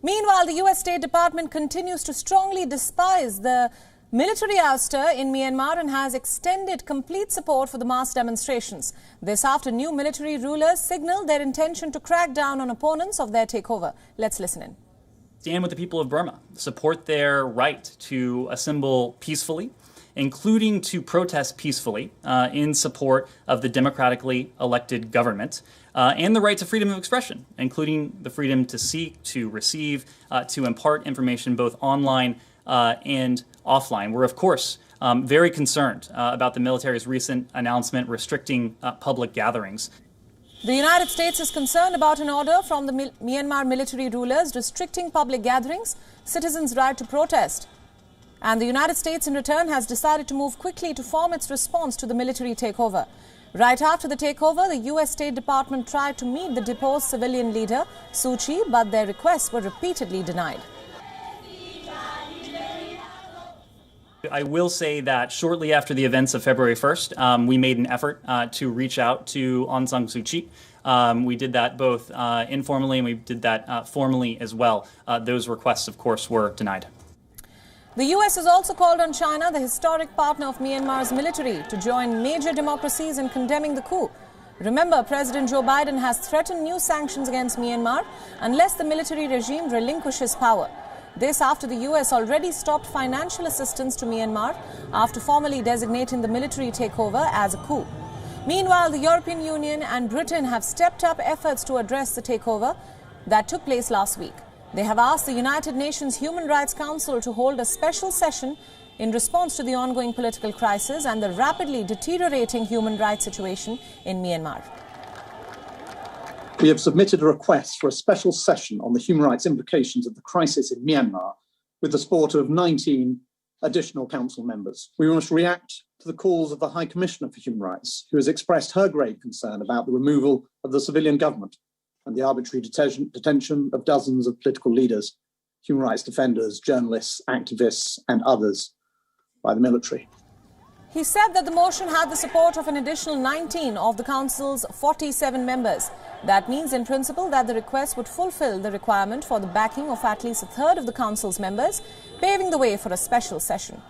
Meanwhile, the US State Department continues to strongly despise the military ouster in Myanmar and has extended complete support for the mass demonstrations. This after new military rulers signaled their intention to crack down on opponents of their takeover. Let's listen in. Stand with the people of Burma, support their right to assemble peacefully, including to protest peacefully in support of the democratically elected government, and the right to freedom of expression, including the freedom to seek, to receive, to impart information both online and offline. We're, of course, very concerned about the military's recent announcement restricting public gatherings. The United States is concerned about an order from the Myanmar military rulers restricting public gatherings, citizens' right to protest. And the United States, in return, has decided to move quickly to form its response to the military takeover. Right after the takeover, the U.S. State Department tried to meet the deposed civilian leader, Suu Kyi, but their requests were repeatedly denied. I will say that shortly after the events of February 1st, we made an effort to reach out to Aung San Suu Kyi. We did that both informally and we did that formally as well. Those requests, of course, were denied. The U.S. has also called on China, the historic partner of Myanmar's military, to join major democracies in condemning the coup. Remember, President Joe Biden has threatened new sanctions against Myanmar unless the military regime relinquishes power. This after the U.S. already stopped financial assistance to Myanmar after formally designating the military takeover as a coup. Meanwhile, the European Union and Britain have stepped up efforts to address the takeover that took place last week. They have asked the United Nations Human Rights Council to hold a special session in response to the ongoing political crisis and the rapidly deteriorating human rights situation in Myanmar. We have submitted a request for a special session on the human rights implications of the crisis in Myanmar with the support of 19 additional council members. We must react to the calls of the High Commissioner for Human Rights, who has expressed her grave concern about the removal of the civilian government and the arbitrary detention of dozens of political leaders, human rights defenders, journalists, activists, and others by the military. He said that the motion had the support of an additional 19 of the Council's 47 members. That means, in principle, that the request would fulfill the requirement for the backing of at least a third of the Council's members, paving the way for a special session.